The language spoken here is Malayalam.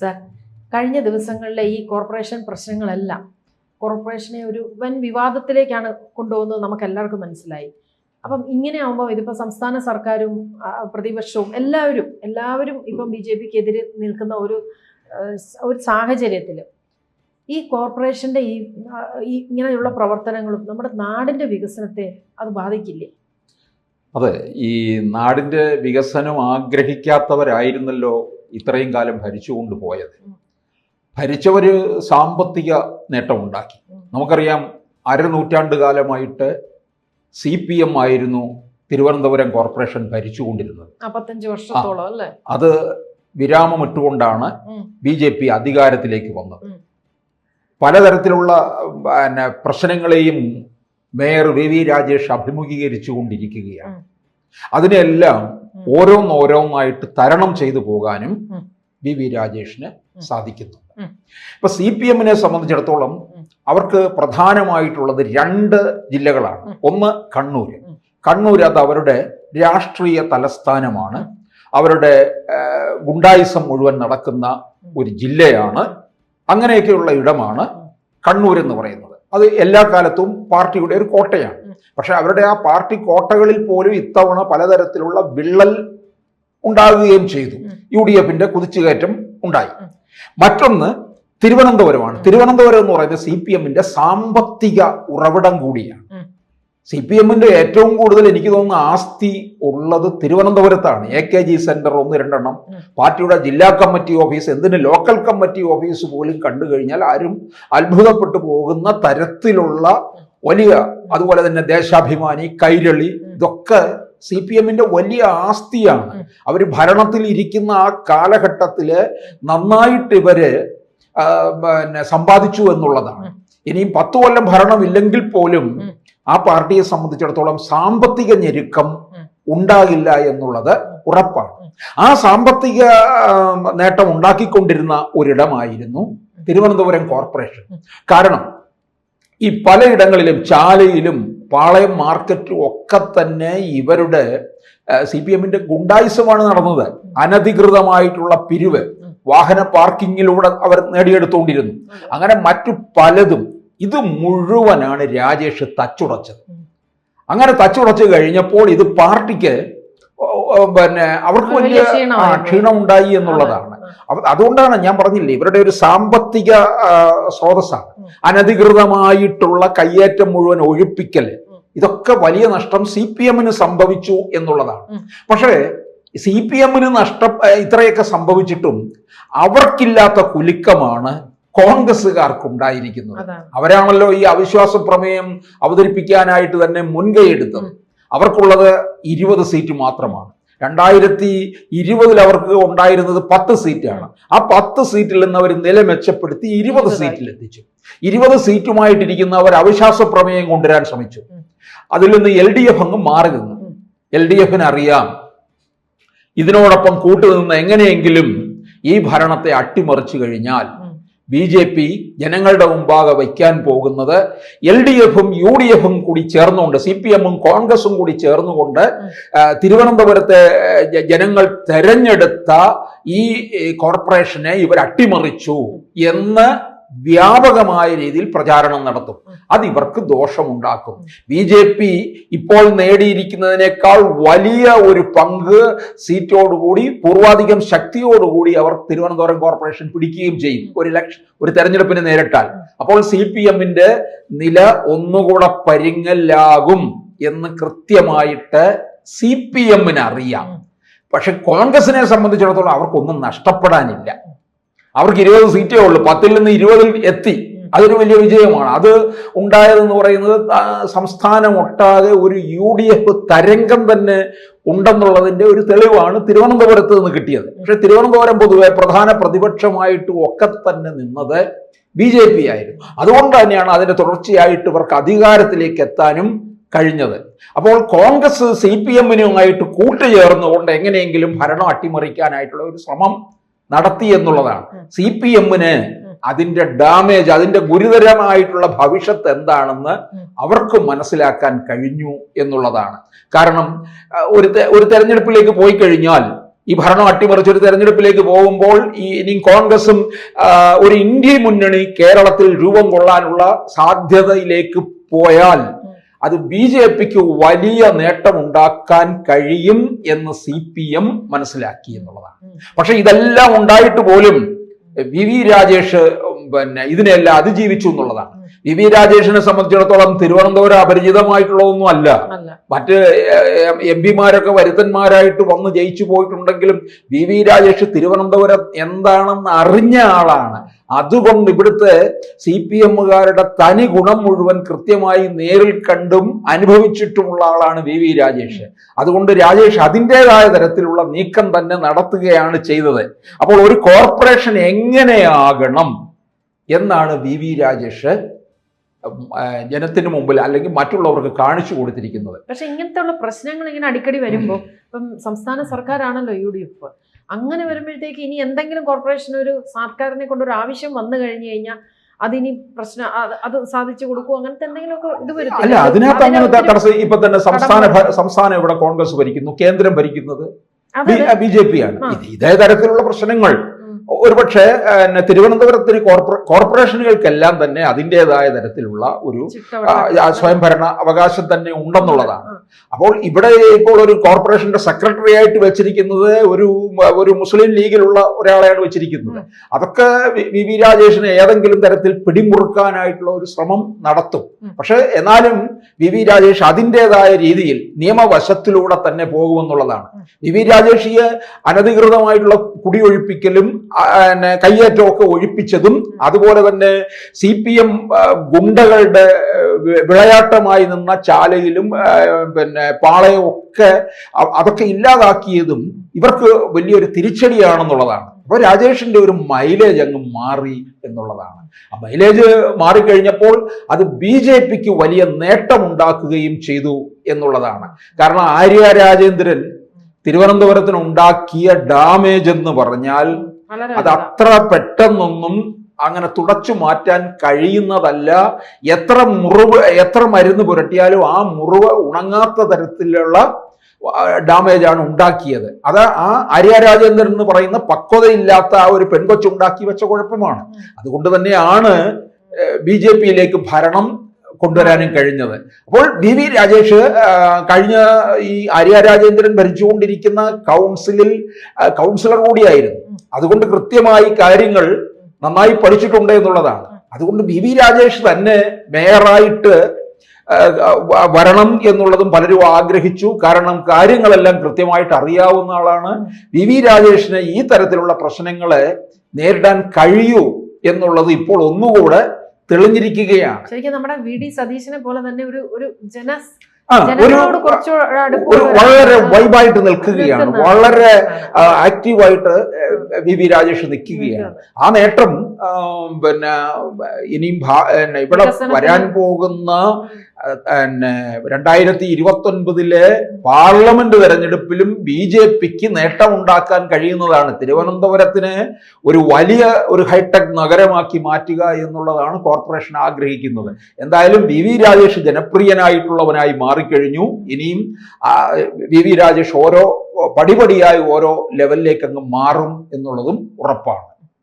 സർ, കഴിഞ്ഞ ദിവസങ്ങളിലെ ഈ കോർപ്പറേഷൻ പ്രശ്നങ്ങളെല്ലാം കോർപ്പറേഷനെ ഒരു വൻ വിവാദത്തിലേക്കാണ് കൊണ്ടുപോകുന്നത് നമുക്ക് എല്ലാവർക്കും മനസ്സിലായി. അപ്പം ഇങ്ങനെ ആകുമ്പോൾ ഇതിപ്പോൾ സംസ്ഥാന സർക്കാരും പ്രതിപക്ഷവും എല്ലാവരും ഇപ്പം BJPക്കെതിരെ നിൽക്കുന്ന ഒരു സാഹചര്യത്തിൽ ഈ കോർപ്പറേഷൻ്റെ ഈ ഇങ്ങനെയുള്ള പ്രവർത്തനങ്ങളും നമ്മുടെ നാടിൻ്റെ വികസനത്തെ അത് ബാധിക്കില്ലേ? അതെ, ഈ നാടിൻ്റെ വികസനം ആഗ്രഹിക്കാത്തവരായിരുന്നല്ലോ ഇത്രയും കാലം ഭരിച്ചുകൊണ്ട് പോയത്. ഭരിച്ചവർ സാമ്പത്തിക നേട്ടമുണ്ടാക്കി. നമുക്കറിയാം, അരനൂറ്റാണ്ട് കാലമായിട്ട് CPM ആയിരുന്നു തിരുവനന്തപുരം കോർപ്പറേഷൻ ഭരിച്ചുകൊണ്ടിരുന്നത്. 55 വർഷത്തോളം അല്ലേ? അത് വിരാമമിട്ടുകൊണ്ടാണ് BJP അധികാരത്തിലേക്ക് വന്നത്. പലതരത്തിലുള്ള പ്രശ്നങ്ങളെയും മേയർ VV രാജേഷ് അഭിമുഖീകരിച്ചു കൊണ്ടിരിക്കുകയാണ്. അതിനെല്ലാം ഓരോന്നോരോന്നായിട്ട് തരണം ചെയ്തു പോകാനും VV രാജേഷിന് സാധിക്കുന്നുണ്ട്. ഇപ്പൊ CPM-നെ സംബന്ധിച്ചിടത്തോളം അവർക്ക് പ്രധാനമായിട്ടുള്ളത് 2 ജില്ലകളാണ്. ഒന്ന് കണ്ണൂർ, അത് അവരുടെ രാഷ്ട്രീയ തലസ്ഥാനമാണ്. അവരുടെ ഗുണ്ടായിസം മുഴുവൻ നടക്കുന്ന ഒരു ജില്ലയാണ്. അങ്ങനെയൊക്കെയുള്ള ഇടമാണ് കണ്ണൂർ എന്ന് പറയുന്നത്. അത് എല്ലാ കാലത്തും പാർട്ടിയുടെ ഒരു കോട്ടയാണ്. പക്ഷെ അവരുടെ ആ പാർട്ടി കോട്ടകളിൽ പോലും ഇത്തവണ പലതരത്തിലുള്ള വിള്ളൽ ഉണ്ടാകുകയും ചെയ്തു. UDF-ന്റെ കുതിച്ചുകയറ്റം ഉണ്ടായി. മറ്റൊന്ന് തിരുവനന്തപുരമാണ്. തിരുവനന്തപുരം എന്ന് പറയുന്നത് CPM-ന്റെ സാമ്പത്തിക ഉറവിടം കൂടിയാണ്. CPM-ന്റെ ഏറ്റവും കൂടുതൽ എനിക്ക് തോന്നുന്ന ആസ്തി ഉള്ളത് തിരുവനന്തപുരത്താണ്. AKG സെന്റർ 1-2 പാർട്ടിയുടെ ജില്ലാ കമ്മിറ്റി ഓഫീസ്, എന്തിന് ലോക്കൽ കമ്മിറ്റി ഓഫീസ് പോലും കണ്ടു കഴിഞ്ഞാൽ ആരും അത്ഭുതപ്പെട്ടു പോകുന്ന തരത്തിലുള്ള വലിയ, അതുപോലെ തന്നെ ദേശാഭിമാനി, കൈരളി, ഇതൊക്കെ CPM-ന്റെ വലിയ ആസ്തിയാണ്. അവർ ഭരണത്തിൽ ഇരിക്കുന്ന ആ കാലഘട്ടത്തിൽ നന്നായിട്ട് ഇവര് സമ്പാദിച്ചു എന്നുള്ളതാണ്. ഇനിയും 10 കൊല്ലം ഭരണമില്ലെങ്കിൽ പോലും ആ പാർട്ടിയെ സംബന്ധിച്ചിടത്തോളം സാമ്പത്തിക ഞെരുക്കം ഉണ്ടാകില്ല എന്നുള്ളത് ഉറപ്പാണ്. ആ സാമ്പത്തിക നേട്ടം ഉണ്ടാക്കിക്കൊണ്ടിരുന്ന ഒരിടമായിരുന്നു തിരുവനന്തപുരം കോർപ്പറേഷൻ. കാരണം ഈ പലയിടങ്ങളിലും, ചാലയിലും പാളയം മാർക്കറ്റും ഒക്കെ തന്നെ ഇവരുടെ CPM-ന്റെ ഗുണ്ടായിസമാണ് നടന്നത്. അനധികൃതമായിട്ടുള്ള പിരിവ് വാഹന പാർക്കിങ്ങിലൂടെ അവർ നേടിയെടുത്തുകൊണ്ടിരുന്നു. അങ്ങനെ മറ്റു പലതും. ഇത് മുഴുവനാണ് രാജേഷ് തച്ചുടച്ചത്. അങ്ങനെ തച്ചുടച്ച് കഴിഞ്ഞപ്പോൾ ഇത് പാർട്ടിക്ക് അവർക്ക് വലിയ ക്ഷീണം ഉണ്ടായി എന്നുള്ളതാണ്. അതുകൊണ്ടാണ് ഞാൻ പറഞ്ഞില്ലേ, ഇവരുടെ ഒരു സാമ്പത്തിക സ്രോതസ്സാണ്. അനധികൃതമായിട്ടുള്ള കയ്യേറ്റം മുഴുവൻ ഒഴിപ്പിക്കൽ, ഇതൊക്കെ വലിയ നഷ്ടം CPM-ന് സംഭവിച്ചു എന്നുള്ളതാണ്. പക്ഷേ CPM-ന് ഇത്രയൊക്കെ സംഭവിച്ചിട്ടും അവർക്കില്ലാത്ത കുലുക്കമാണ് കോൺഗ്രസ്സുകാർക്കുണ്ടായിരിക്കുന്നത്. അവരാണല്ലോ ഈ അവിശ്വാസ പ്രമേയം അവതരിപ്പിക്കാനായിട്ട് തന്നെ മുൻകൈ എടുത്തത്. അവർക്കുള്ളത് 20 സീറ്റ് മാത്രമാണ്. 2020 അവർക്ക് ഉണ്ടായിരുന്നത് 10 സീറ്റാണ്. ആ 10 സീറ്റിൽ നിന്ന് അവർ നില മെച്ചപ്പെടുത്തി 20 സീറ്റിൽ എത്തിച്ചു. 20 സീറ്റുമായിട്ടിരിക്കുന്നവർ അവിശ്വാസ പ്രമേയം കൊണ്ടുവരാൻ ശ്രമിച്ചു. അതിൽ നിന്ന് LDF അങ്ങ് മാറി നിന്നു. LDF-ന് അറിയാം ഇതിനോടൊപ്പം കൂട്ടുനിന്ന് എങ്ങനെയെങ്കിലും ഈ ഭരണത്തെ അട്ടിമറിച്ചു കഴിഞ്ഞാൽ BJP ജനങ്ങളുടെ മുമ്പാകെ വയ്ക്കാൻ പോകുന്നത് LDF-ഉം UDF-ഉം കൂടി ചേർന്നുകൊണ്ട്, CPM-ഉം കോൺഗ്രസും കൂടി ചേർന്നുകൊണ്ട് തിരുവനന്തപുരത്തെ ജനങ്ങൾ തെരഞ്ഞെടുത്ത ഈ കോർപ്പറേഷനെ ഇവർ അട്ടിമറിച്ചു എന്ന് വ്യാപകമായ രീതിയിൽ പ്രചാരണം നടത്തും. അത് ഇവർക്ക് ദോഷമുണ്ടാക്കും. BJP ഇപ്പോൾ നേടിയിരിക്കുന്നതിനേക്കാൾ വലിയ ഒരു പങ്ക് സീറ്റോടുകൂടി, പൂർവാധികം ശക്തിയോടുകൂടി അവർ തിരുവനന്തപുരം കോർപ്പറേഷൻ പിടിക്കുകയും ചെയ്യും ഒരു തെരഞ്ഞെടുപ്പിന് നേരിട്ടാൽ. അപ്പോൾ CPM-ന്റെ നില ഒന്നുകൂടെ പരിങ്ങലാകും എന്ന് കൃത്യമായിട്ട് CPM-ന് അറിയാം. പക്ഷെ കോൺഗ്രസിനെ സംബന്ധിച്ചിടത്തോളം അവർക്കൊന്നും നഷ്ടപ്പെടാനില്ല. അവർക്ക് 20 സീറ്റേ ഉള്ളൂ. 10-ൽ നിന്ന് 20-ൽ എത്തി. അതൊരു വലിയ വിജയമാണ്. അത് ഉണ്ടായതെന്ന് പറയുന്നത് സംസ്ഥാനം ഒട്ടാകെ ഒരു UDF തരംഗം തന്നെ ഉണ്ടെന്നുള്ളതിന്റെ ഒരു തെളിവാണ് തിരുവനന്തപുരത്ത് നിന്ന് കിട്ടിയത്. പക്ഷെ തിരുവനന്തപുരം പൊതുവെ പ്രധാന പ്രതിപക്ഷമായിട്ട് ഒക്കെ തന്നെ നിന്നത് BJP ആയിരുന്നു. അതുകൊണ്ട് തന്നെയാണ് അതിന്റെ തുടർച്ചയായിട്ട് ഇവർക്ക് അധികാരത്തിലേക്ക് എത്താനും കഴിഞ്ഞത്. അപ്പോൾ കോൺഗ്രസ് CPM-നുമായിട്ട് കൂട്ടുചേർന്നുകൊണ്ട് എങ്ങനെയെങ്കിലും ഭരണം അട്ടിമറിക്കാനായിട്ടുള്ള ഒരു ശ്രമം നടത്തി എന്നുള്ളതാണ്. CPM-ന് അതിന്റെ ഡാമേജ്, അതിന്റെ ഗുരുതരമായിട്ടുള്ള ഭവിഷ്യത്ത് എന്താണെന്ന് അവർക്ക് മനസ്സിലാക്കാൻ കഴിഞ്ഞു എന്നുള്ളതാണ്. കാരണം ഒരു തെരഞ്ഞെടുപ്പിലേക്ക് പോയി കഴിഞ്ഞാൽ ഈ ഭരണം അട്ടിമറിച്ച് ഒരു തെരഞ്ഞെടുപ്പിലേക്ക് പോകുമ്പോൾ ഇനി കോൺഗ്രസും ഒരു ഇന്ത്യ മുന്നണി കേരളത്തിൽ രൂപം കൊള്ളാനുള്ള സാധ്യതയിലേക്ക് പോയാൽ അത് BJPക്ക് വലിയ നേട്ടമുണ്ടാക്കാൻ കഴിയും എന്ന് CPM മനസ്സിലാക്കി എന്നുള്ളതാണ്. പക്ഷെ ഇതെല്ലാം ഉണ്ടായിട്ട് പോലും VV രാജേഷ് ഇതിനെല്ലാം അതിജീവിച്ചു എന്നുള്ളതാണ്. VV രാജേഷിനെ സംബന്ധിച്ചിടത്തോളം തിരുവനന്തപുരം അപരിചിതമായിട്ടുള്ളതൊന്നും അല്ല. മറ്റ് MP-മാരൊക്കെ വരുത്തന്മാരായിട്ട് വന്ന് ജയിച്ചു പോയിട്ടുണ്ടെങ്കിലും VV രാജേഷ് തിരുവനന്തപുരം എന്താണെന്ന് അറിഞ്ഞ ആളാണ്. അതുകൊണ്ട് ഇവിടുത്തെ CPM-കാരുടെ തനി ഗുണം മുഴുവൻ കൃത്യമായി നേരിൽ കണ്ടും അനുഭവിച്ചിട്ടുമുള്ള ആളാണ് VV രാജേഷ്. അതുകൊണ്ട് രാജേഷ് അതിൻ്റെതായ തരത്തിലുള്ള നീക്കം തന്നെ നടത്തുകയാണ് ചെയ്തത്. അപ്പോൾ ഒരു കോർപ്പറേഷൻ എങ്ങനെയാകണം എന്നാണ് VV രാജേഷ് ജനത്തിന് മുമ്പിൽ അല്ലെങ്കിൽ മറ്റുള്ളവർക്ക് കാണിച്ചു കൊടുത്തിരിക്കുന്നത്. പക്ഷെ ഇങ്ങനത്തെ ഉള്ള പ്രശ്നങ്ങൾ ഇങ്ങനെ അടിക്കടി വരുമ്പോൾ ഇപ്പം സംസ്ഥാന സർക്കാരാണല്ലോ UDF, അങ്ങനെ വരുമ്പോഴത്തേക്ക് ഇനി എന്തെങ്കിലും കോർപ്പറേഷൻ ഒരു സർക്കാരിനെ കൊണ്ടൊരു ആവശ്യം വന്നു കഴിഞ്ഞു കഴിഞ്ഞാൽ അതിനി പ്രശ്നം അത് സാധിച്ചു കൊടുക്കും, അങ്ങനത്തെ എന്തെങ്കിലുമൊക്കെ ഇത് വരും. അല്ല, അതിനകത്ത് അങ്ങനെ തടസ്സം. ഇപ്പൊ തന്നെ സംസ്ഥാനം ഇവിടെ കോൺഗ്രസ് ഭരിക്കുന്നു, കേന്ദ്രം ഭരിക്കുന്നത് BJP ആണ്. ഇതേ തരത്തിലുള്ള പ്രശ്നങ്ങൾ ഒരുപക്ഷെ തിരുവനന്തപുരത്തിന് കോർപ്പറേഷനുകൾക്കെല്ലാം തന്നെ അതിൻ്റെതായ തരത്തിലുള്ള ഒരു സ്വയംഭരണ അവകാശം തന്നെ ഉണ്ടെന്നുള്ളതാണ്. അപ്പോൾ ഇവിടെ ഇപ്പോൾ ഒരു കോർപ്പറേഷന്റെ സെക്രട്ടറി ആയിട്ട് വെച്ചിരിക്കുന്നത് ഒരു മുസ്ലിം ലീഗിലുള്ള ഒരാളെയാണ് വെച്ചിരിക്കുന്നത്. അതൊക്കെ VV രാജേഷിനെ ഏതെങ്കിലും തരത്തിൽ പിടിമുറുക്കാനായിട്ടുള്ള ഒരു ശ്രമം നടത്തും. പക്ഷെ എന്നാലും VV രാജേഷ് അതിൻ്റെതായ രീതിയിൽ നിയമവശത്തിലൂടെ തന്നെ പോകുമെന്നുള്ളതാണ്. VV രാജേഷ് അനധികൃതമായിട്ടുള്ള കുടിയൊഴിപ്പിക്കലും കയ്യേറ്റമൊക്കെ ഒഴിപ്പിച്ചതും അതുപോലെ തന്നെ CPM ഗുണ്ടകളുടെ വിളയാട്ടമായി നിന്ന ചാലയിലും പാളയും ഒക്കെ അതൊക്കെ ഇല്ലാതാക്കിയതും ഇവർക്ക് വലിയൊരു തിരിച്ചടിയാണെന്നുള്ളതാണ്. അപ്പൊ രാജേഷിന്റെ ഒരു മൈലേജ് അങ്ങ് മാറി എന്നുള്ളതാണ്. ആ മൈലേജ് മാറിക്കഴിഞ്ഞപ്പോൾ അത് BJPക്ക് വലിയ നേട്ടമുണ്ടാക്കുകയും ചെയ്തു എന്നുള്ളതാണ്. കാരണം ആര്യ രാജേന്ദ്രൻ തിരുവനന്തപുരത്തിന് ഉണ്ടാക്കിയ ഡാമേജ് എന്ന് പറഞ്ഞാൽ അത് അത്ര പെട്ടെന്നൊന്നും അങ്ങനെ തുടച്ചു മാറ്റാൻ കഴിയുന്നതല്ല. എത്ര മരുന്ന് പുരട്ടിയാലും ആ മുറിവ് ഉണങ്ങാത്ത തരത്തിലുള്ള ഡാമേജാണ് ഉണ്ടാക്കിയത്. അത് ആ ആര്യ രാജേന്ദ്രൻ എന്ന് പറയുന്ന പക്വതയില്ലാത്ത ആ ഒരു പെൺകൊച്ചുണ്ടാക്കി വെച്ച കുഴപ്പമാണ്. അതുകൊണ്ട് തന്നെയാണ് BJPയിലേക്ക് ഭരണം കൊണ്ടുവരാനും കഴിഞ്ഞത്. അപ്പോൾ VV രാജേഷ് കഴിഞ്ഞ ഈ ആര്യ രാജേന്ദ്രൻ ഭരിച്ചുകൊണ്ടിരിക്കുന്ന കൗൺസിലർ കൂടിയായിരുന്നു. അതുകൊണ്ട് കൃത്യമായി കാര്യങ്ങൾ നന്നായി പഠിച്ചിട്ടുണ്ട് എന്നുള്ളതാണ്. അതുകൊണ്ട് VV രാജേഷ് തന്നെ മേയറായിട്ട് വരണം എന്നുള്ളതും പലരും ആഗ്രഹിച്ചു. കാരണം കാര്യങ്ങളെല്ലാം കൃത്യമായിട്ട് അറിയാവുന്ന ആളാണ്. VV രാജേഷിന് ഈ തരത്തിലുള്ള പ്രശ്നങ്ങളെ നേരിടാൻ കഴിയൂ എന്നുള്ളത് ഇപ്പോൾ ഒന്നുകൂടെ തെളിഞ്ഞിരിക്കുകയാണ്. ശരിക്കും നമ്മുടെ VD സതീശനെ പോലെ തന്നെ ഒരു വളരെ വൈബായിട്ട് നിൽക്കുകയാണ്, വളരെ ആക്റ്റീവായിട്ട് VV രാജേഷ് നിൽക്കുകയാണ്. ആ നേട്ടം ഇനിയും ഇവിടെ വരാൻ പോകുന്ന 2029 പാർലമെന്റ് തെരഞ്ഞെടുപ്പിലും BJPക്ക് നേട്ടമുണ്ടാക്കാൻ കഴിയുന്നതാണ്. തിരുവനന്തപുരത്തിന് ഒരു ഹൈടെക് നഗരമാക്കി മാറ്റുക എന്നുള്ളതാണ് കോർപ്പറേഷൻ ആഗ്രഹിക്കുന്നത്. എന്തായാലും VV രാജേഷ് ജനപ്രിയനായിട്ടുള്ളവനായി മാറിക്കഴിഞ്ഞു. ഇനിയും VV രാജേഷ് പടിപടിയായി ഓരോ ലെവലിലേക്ക് അങ്ങ് മാറും എന്നുള്ളതും ഉറപ്പാണ്.